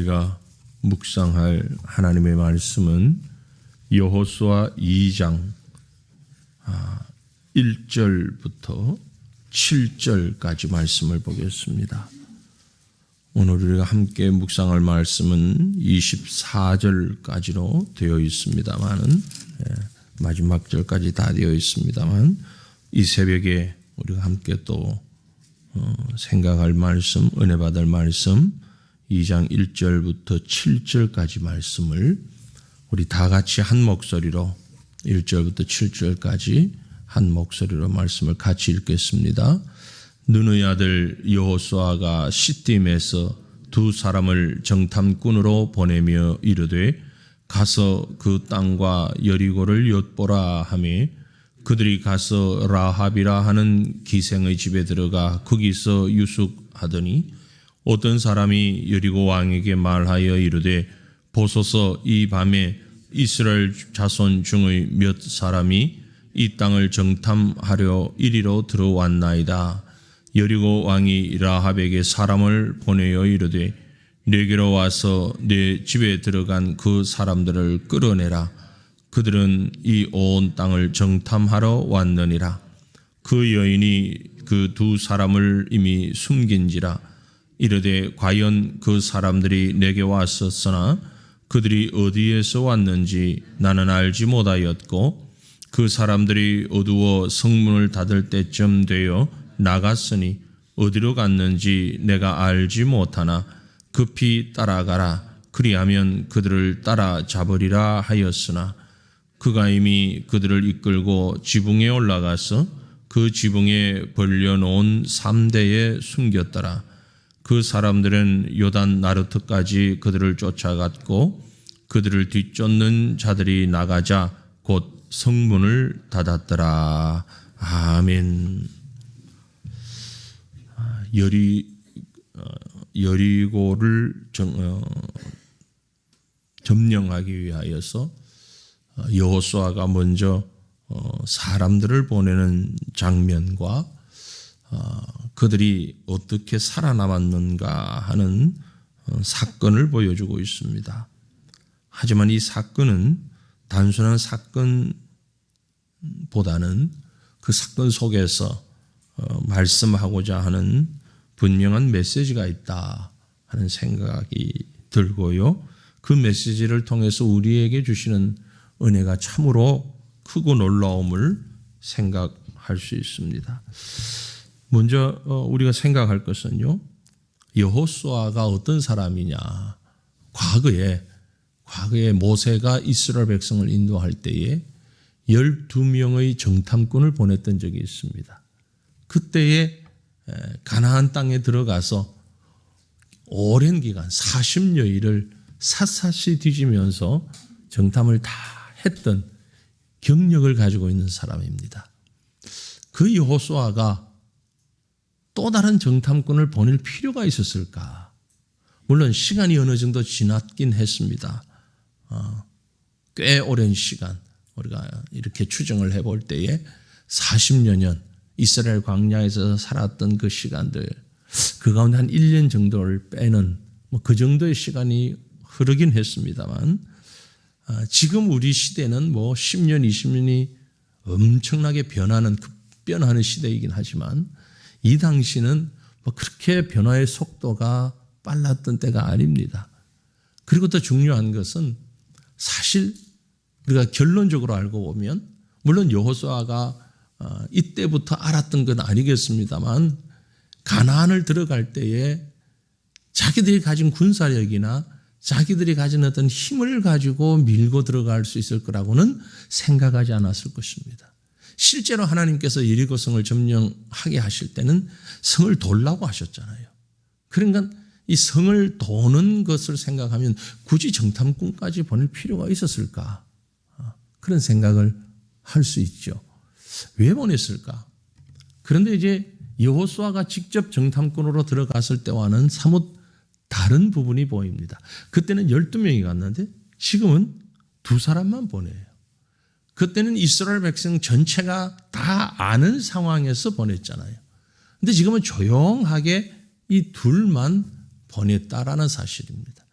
우리가 묵상할 하나님의 말씀은 여호수아 2장 1절부터 7절까지 말씀을 보겠습니다. 오늘 우리가 함께 묵상할 말씀은 24절까지로 되어 있습니다만, 마지막 절까지 다 되어 있습니다만, 이 새벽에 우리가 함께 또 생각할 말씀, 은혜 받을 말씀 2장 1절부터 7절까지 말씀을 우리 다 같이 한 목소리로 1절부터 7절까지 한 목소리로 말씀을 같이 읽겠습니다. 눈의 아들 여호수아가 시딤에서 두 사람을 정탐꾼으로 보내며 이르되 가서 그 땅과 여리고를 엿보라 하며 그들이 가서 라합이라 하는 기생의 집에 들어가 거기서 유숙하더니 어떤 사람이 여리고 왕에게 말하여 이르되 보소서 이 밤에 이스라엘 자손 중의 몇 사람이 이 땅을 정탐하려 이리로 들어왔나이다. 여리고 왕이 라합에게 사람을 보내어 이르되 내게로 와서 내 집에 들어간 그 사람들을 끌어내라. 그들은 이 온 땅을 정탐하러 왔느니라. 그 여인이 그 두 사람을 이미 숨긴지라. 이르되 과연 그 사람들이 내게 왔었으나 그들이 어디에서 왔는지 나는 알지 못하였고 그 사람들이 어두워 성문을 닫을 때쯤 되어 나갔으니 어디로 갔는지 내가 알지 못하나 급히 따라가라. 그리하면 그들을 따라잡으리라 하였으나 그가 이미 그들을 이끌고 지붕에 올라가서 그 지붕에 벌려놓은 3대에 숨겼더라. 그 사람들은 요단 나르트까지 그들을 쫓아갔고 그들을 뒤쫓는 자들이 나가자 곧 성문을 닫았더라. 아멘. 여리고를 점령하기 위하여서 여호수아가 먼저 사람들을 보내는 장면과 그들이 어떻게 살아남았는가 하는 사건을 보여주고 있습니다. 하지만 이 사건은 단순한 사건보다는 그 사건 속에서 말씀하고자 하는 분명한 메시지가 있다 하는 생각이 들고요. 그 메시지를 통해서 우리에게 주시는 은혜가 참으로 크고 놀라움을 생각할 수 있습니다. 먼저 우리가 생각할 것은요, 여호수아가 어떤 사람이냐. 과거에 모세가 이스라엘 백성을 인도할 때에 12명의 정탐꾼을 보냈던 적이 있습니다. 그때에 가나안 땅에 들어가서 오랜 기간 40여일을 샅샅이 뒤지면서 정탐을 다 했던 경력을 가지고 있는 사람입니다. 그 여호수아가 또 다른 정탐꾼을 보낼 필요가 있었을까? 물론 시간이 어느 정도 지났긴 했습니다. 꽤 오랜 시간 우리가 이렇게 추정을 해볼 때에 40여 년 이스라엘 광야에서 살았던 그 시간들, 그 가운데 한 1년 정도를 빼는 그 정도의 시간이 흐르긴 했습니다만, 지금 우리 시대는 10년, 20년이 엄청나게 급변하는 시대이긴 하지만 이 당시는 그렇게 변화의 속도가 빨랐던 때가 아닙니다. 그리고 더 중요한 것은 사실 우리가 결론적으로 알고 보면, 물론 여호수아가 이때부터 알았던 건 아니겠습니다만, 가나안을 들어갈 때에 자기들이 가진 군사력이나 자기들이 가진 어떤 힘을 가지고 밀고 들어갈 수 있을 거라고는 생각하지 않았을 것입니다. 실제로 하나님께서 여리고 성을 점령하게 하실 때는 성을 돌라고 하셨잖아요. 그러니까 이 성을 도는 것을 생각하면 굳이 정탐꾼까지 보낼 필요가 있었을까? 그런 생각을 할 수 있죠. 왜 보냈을까? 그런데 이제 여호수아가 직접 정탐꾼으로 들어갔을 때와는 사뭇 다른 부분이 보입니다. 그때는 12명이 갔는데 지금은 2사람만 보내요. 그때는 이스라엘 백성 전체가 다 아는 상황에서 보냈잖아요. 근데 지금은 조용하게 이 둘만 보냈다라는 사실입니다.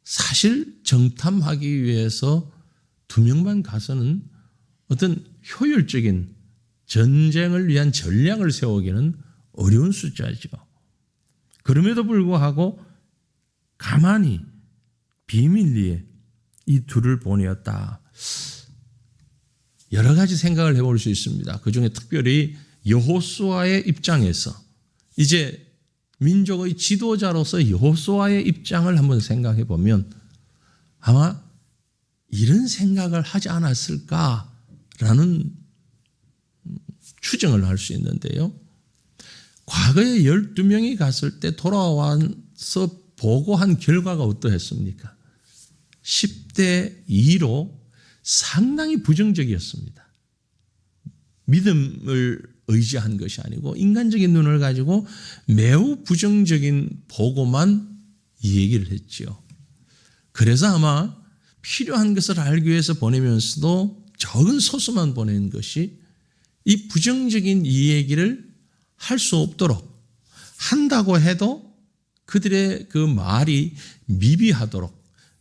사실 정탐하기 위해서 2명만 가서는 어떤 효율적인 전쟁을 위한 전략을 세우기는 어려운 숫자죠. 그럼에도 불구하고 가만히 비밀리에 이 둘을 보내었다. 여러 가지 생각을 해볼 수 있습니다. 그중에 특별히 여호수아의 입장에서 이제 민족의 지도자로서 여호수아의 입장을 한번 생각해 보면 아마 이런 생각을 하지 않았을까라는 추정을 할 수 있는데요. 과거에 12명이 갔을 때 돌아와서 보고한 결과가 어떠했습니까? 10대 2로 상당히 부정적이었습니다. 믿음을 의지한 것이 아니고 인간적인 눈을 가지고 매우 부정적인 보고만 얘기를 했지요. 그래서 아마 필요한 것을 알기 위해서 보내면서도 적은 소수만 보낸 것이 이 부정적인 이 얘기를 할 수 없도록 한다고 해도 그들의 그 말이 미비하도록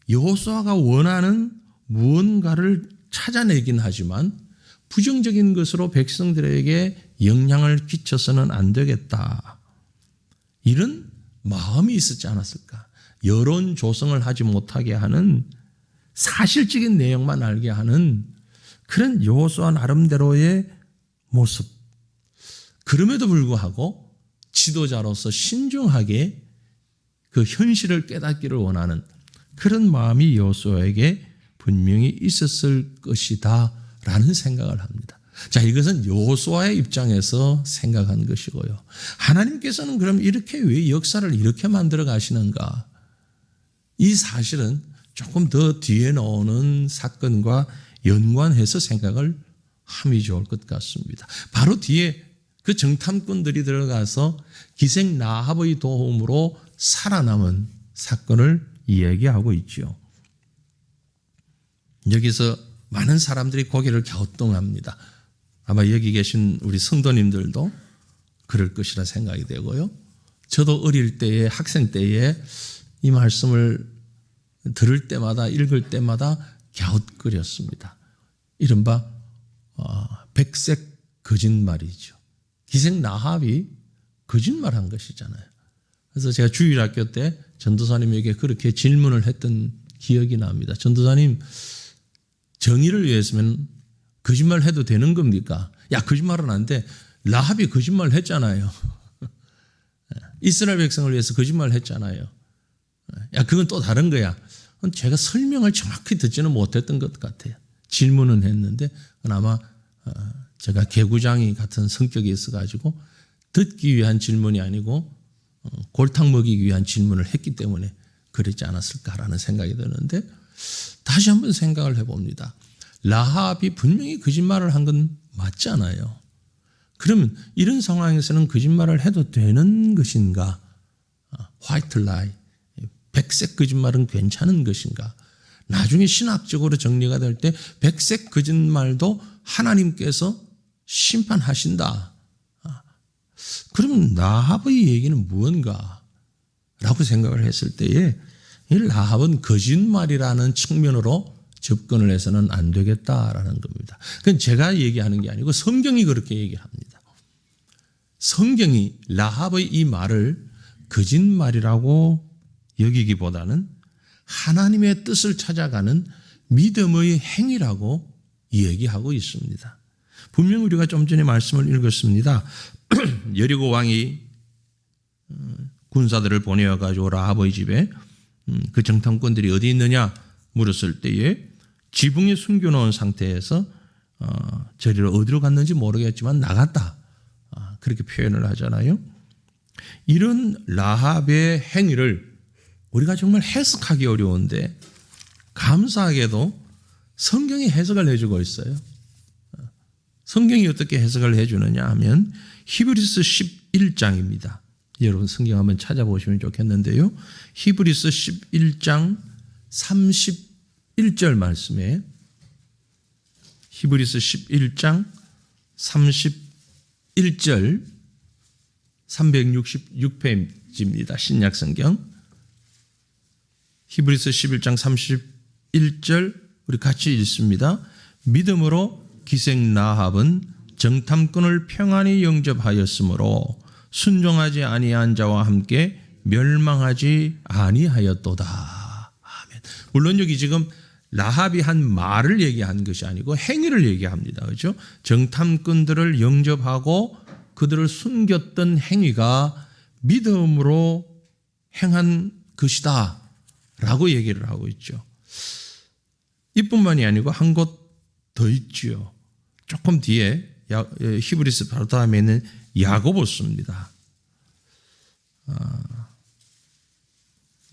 여호수아가 원하는 무언가를 찾아내긴 하지만 부정적인 것으로 백성들에게 영향을 끼쳐서는 안 되겠다. 이런 마음이 있었지 않았을까? 여론 조성을 하지 못하게 하는 사실적인 내용만 알게 하는 그런 여호수아 나름대로의 모습. 그럼에도 불구하고 지도자로서 신중하게 그 현실을 깨닫기를 원하는 그런 마음이 여호수아에게 분명히 있었을 것이다 라는 생각을 합니다. 자, 이것은 여호수아의 입장에서 생각한 것이고요. 하나님께서는 그럼 이렇게 왜 역사를 이렇게 만들어 가시는가? 이 사실은 조금 더 뒤에 나오는 사건과 연관해서 생각을 함이 좋을 것 같습니다. 바로 뒤에 그 정탐꾼들이 들어가서 기생 라합의 도움으로 살아남은 사건을 이야기하고 있죠. 여기서 많은 사람들이 고개를 갸우뚱합니다. 아마 여기 계신 우리 성도님들도 그럴 것이라 생각이 되고요. 저도 어릴 때에 학생 때에 이 말씀을 들을 때마다 읽을 때마다 갸웃거렸습니다. 이른바 백색 거짓말이죠. 기생 라합이 거짓말한 것이잖아요. 그래서 제가 주일학교 때 전도사님에게 그렇게 질문을 했던 기억이 납니다. 전도사님, 정의를 위해서면 거짓말 해도 되는 겁니까? 야, 거짓말은 안 돼. 라합이 거짓말 했잖아요. 이스라엘 백성을 위해서 거짓말 했잖아요. 야, 그건 또 다른 거야. 제가 설명을 정확히 듣지는 못했던 것 같아요. 질문은 했는데 아마 제가 개구장이 같은 성격이 있어가지고 듣기 위한 질문이 아니고 골탕 먹이기 위한 질문을 했기 때문에 그랬지 않았을까라는 생각이 드는데 다시 한번 생각을 해봅니다. 라합이 분명히 거짓말을 한 건 맞잖아요. 그러면 이런 상황에서는 거짓말을 해도 되는 것인가? 화이트 라이, 백색 거짓말은 괜찮은 것인가? 나중에 신학적으로 정리가 될 때 백색 거짓말도 하나님께서 심판하신다. 그러면 라합의 얘기는 무언가? 라고 생각을 했을 때에 이 라합은 거짓말이라는 측면으로 접근을 해서는 안 되겠다라는 겁니다. 그건 제가 얘기하는 게 아니고 성경이 그렇게 얘기합니다. 성경이 라합의 이 말을 거짓말이라고 여기기보다는 하나님의 뜻을 찾아가는 믿음의 행위라고 얘기하고 있습니다. 분명 우리가 좀 전에 말씀을 읽었습니다. 여리고 왕이 군사들을 보내어가지고 라합의 집에 그 정탐꾼들이 어디 있느냐 물었을 때에 지붕에 숨겨놓은 상태에서 저리로 어디로 갔는지 모르겠지만 나갔다. 그렇게 표현을 하잖아요. 이런 라합의 행위를 우리가 정말 해석하기 어려운데 감사하게도 성경이 해석을 해주고 있어요. 성경이 어떻게 해석을 해주느냐 하면 히브리서 11장입니다. 여러분 성경 한번 찾아보시면 좋겠는데요. 히브리서 11장 31절 말씀에 히브리서 11장 31절 366페이지입니다. 신약성경. 히브리서 11장 31절 우리 같이 읽습니다. 믿음으로 기생 라합은 정탐꾼을 평안히 영접하였으므로 순종하지 아니한 자와 함께 멸망하지 아니하였도다. 아멘. 물론 여기 지금 라합이 한 말을 얘기한 것이 아니고 행위를 얘기합니다. 그렇죠? 정탐꾼들을 영접하고 그들을 숨겼던 행위가 믿음으로 행한 것이다 라고 얘기를 하고 있죠. 이뿐만이 아니고 한 곳 더 있지요. 조금 뒤에 히브리서 바로 다음에는 야고보서입니다.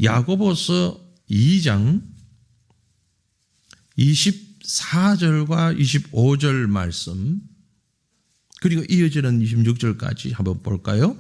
야고보서 2장 24절과 25절 말씀 그리고 이어지는 26절까지 한번 볼까요?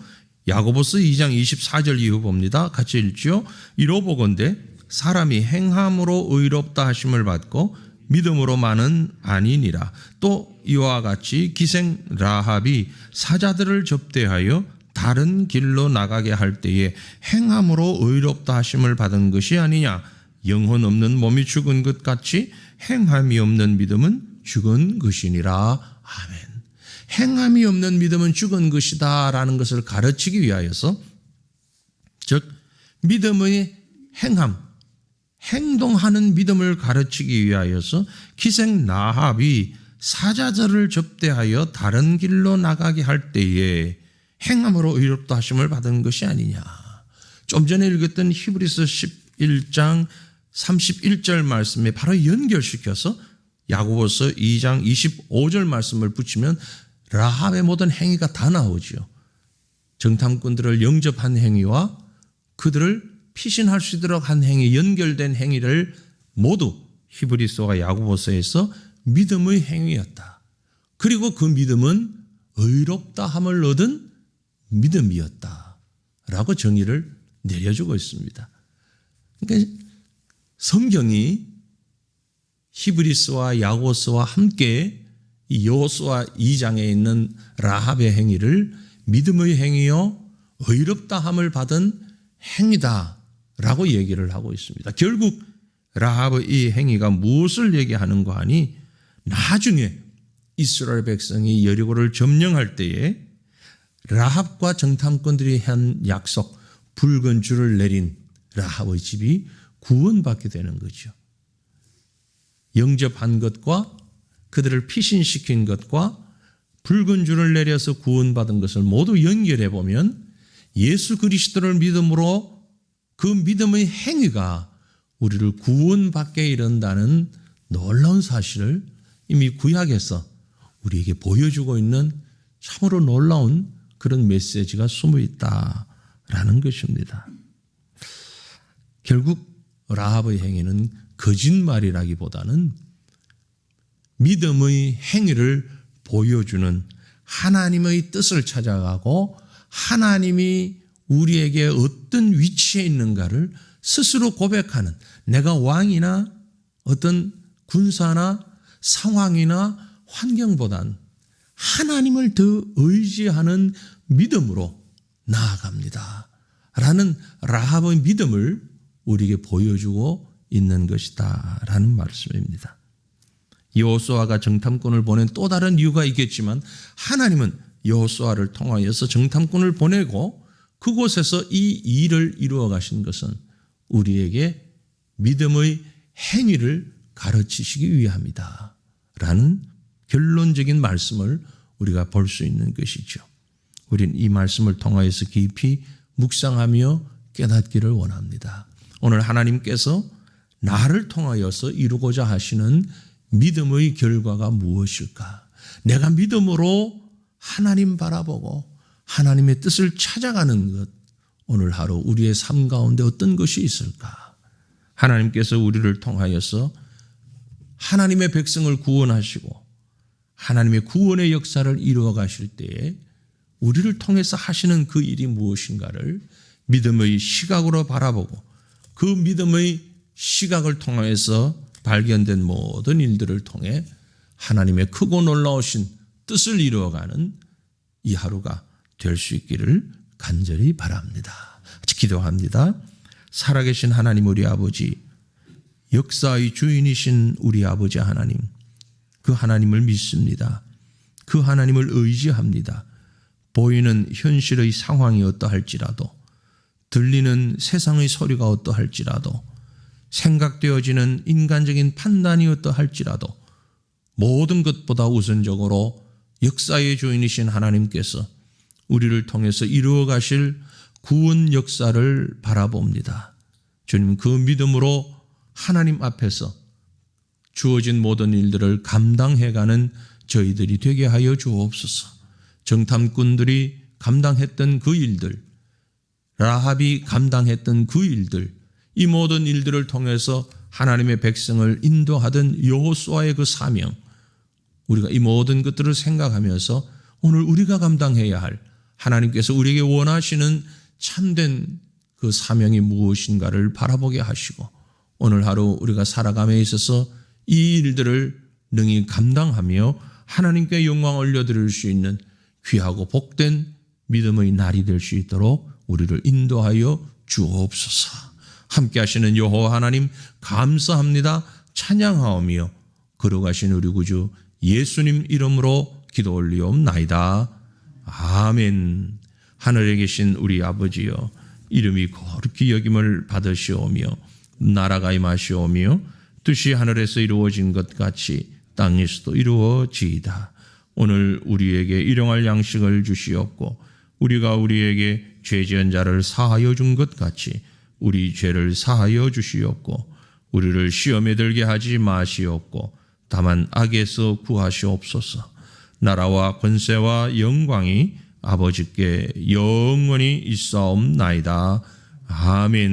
야고보서 2장 24절 이후 봅니다. 같이 읽죠. 이로보건대 사람이 행함으로 의롭다 하심을 받고 믿음으로만은 아니니라. 또 이와 같이 기생 라합이 사자들을 접대하여 다른 길로 나가게 할 때에 행함으로 의롭다 하심을 받은 것이 아니냐. 영혼 없는 몸이 죽은 것 같이 행함이 없는 믿음은 죽은 것이니라. 아멘. 행함이 없는 믿음은 죽은 것이다 라는 것을 가르치기 위하여서, 즉 믿음의 행함, 행동하는 믿음을 가르치기 위하여서 기생 라합이 사자들을 접대하여 다른 길로 나가게 할 때에 행함으로 의롭다 하심을 받은 것이 아니냐. 좀 전에 읽었던 히브리서 11장 31절 말씀에 바로 연결시켜서 야고보서 2장 25절 말씀을 붙이면 라합의 모든 행위가 다 나오죠. 정탐꾼들을 영접한 행위와 그들을 피신할 수 있도록 한 행위, 연결된 행위를 모두 히브리서와 야고보서에서 믿음의 행위였다. 그리고 그 믿음은 의롭다함을 얻은 믿음이었다 라고 정의를 내려주고 있습니다. 그러니까 성경이 히브리서와 야고보서와 함께 이 여호수아 2장에 있는 라합의 행위를 믿음의 행위요 의롭다함을 받은 행위다 라고 얘기를 하고 있습니다. 결국 라합의 이 행위가 무엇을 얘기하는가 하니, 나중에 이스라엘 백성이 여리고를 점령할 때에 라합과 정탐꾼들이 한 약속, 붉은 줄을 내린 라합의 집이 구원받게 되는 거죠. 영접한 것과 그들을 피신시킨 것과 붉은 줄을 내려서 구원받은 것을 모두 연결해 보면 예수 그리스도를 믿음으로 그 믿음의 행위가 우리를 구원받게 이른다는 놀라운 사실을 이미 구약에서 우리에게 보여주고 있는 참으로 놀라운 그런 메시지가 숨어 있다라는 것입니다. 결국 라합의 행위는 거짓말이라기보다는 믿음의 행위를 보여주는, 하나님의 뜻을 찾아가고 하나님이 우리에게 어떤 위치에 있는가를 스스로 고백하는, 내가 왕이나 어떤 군사나 상황이나 환경보단 하나님을 더 의지하는 믿음으로 나아갑니다 라는 라합의 믿음을 우리에게 보여주고 있는 것이다 라는 말씀입니다. 여호수아가 정탐꾼을 보낸 또 다른 이유가 있겠지만, 하나님은 여호수아를 통하여서 정탐꾼을 보내고 그곳에서 이 일을 이루어 가신 것은 우리에게 믿음의 행위를 가르치시기 위함이다 라는 결론적인 말씀을 우리가 볼 수 있는 것이죠. 우리는 이 말씀을 통하여서 깊이 묵상하며 깨닫기를 원합니다. 오늘 하나님께서 나를 통하여서 이루고자 하시는 믿음의 결과가 무엇일까? 내가 믿음으로 하나님 바라보고 하나님의 뜻을 찾아가는 것, 오늘 하루 우리의 삶 가운데 어떤 것이 있을까? 하나님께서 우리를 통하여서 하나님의 백성을 구원하시고 하나님의 구원의 역사를 이루어 가실 때에 우리를 통해서 하시는 그 일이 무엇인가를 믿음의 시각으로 바라보고, 그 믿음의 시각을 통해서 발견된 모든 일들을 통해 하나님의 크고 놀라우신 뜻을 이루어가는 이 하루가 될 수 있기를 간절히 바랍니다. 같이 기도합니다. 살아계신 하나님 우리 아버지, 역사의 주인이신 우리 아버지 하나님, 그 하나님을 믿습니다. 그 하나님을 의지합니다. 보이는 현실의 상황이 어떠할지라도, 들리는 세상의 소리가 어떠할지라도, 생각되어지는 인간적인 판단이 어떠할지라도 모든 것보다 우선적으로 역사의 주인이신 하나님께서 우리를 통해서 이루어 가실 구원 역사를 바라봅니다. 주님, 그 믿음으로 하나님 앞에서 주어진 모든 일들을 감당해가는 저희들이 되게 하여 주옵소서. 정탐꾼들이 감당했던 그 일들, 라합이 감당했던 그 일들, 이 모든 일들을 통해서 하나님의 백성을 인도하던 여호수아의 그 사명, 우리가 이 모든 것들을 생각하면서 오늘 우리가 감당해야 할 하나님께서 우리에게 원하시는 참된 그 사명이 무엇인가를 바라보게 하시고, 오늘 하루 우리가 살아감에 있어서 이 일들을 능히 감당하며 하나님께 영광 올려드릴 수 있는 귀하고 복된 믿음의 날이 될 수 있도록 우리를 인도하여 주옵소서. 함께 하시는 여호와 하나님 감사합니다. 찬양하오며 걸어가신 우리 구주 예수님 이름으로 기도 올리옵나이다. 아멘. 하늘에 계신 우리 아버지여, 이름이 거룩히 여김을 받으시오며 나라가 임하시오며 뜻이 하늘에서 이루어진 것 같이 땅에서도 이루어지이다. 오늘 우리에게 일용할 양식을 주시옵고 우리가 우리에게 죄 지은 자를 사하여 준 것 같이 우리 죄를 사하여 주시옵고 우리를 시험에 들게 하지 마시옵고 다만 악에서 구하시옵소서. 나라와 권세와 영광이 아버지께 영원히 있사옵나이다. 아멘.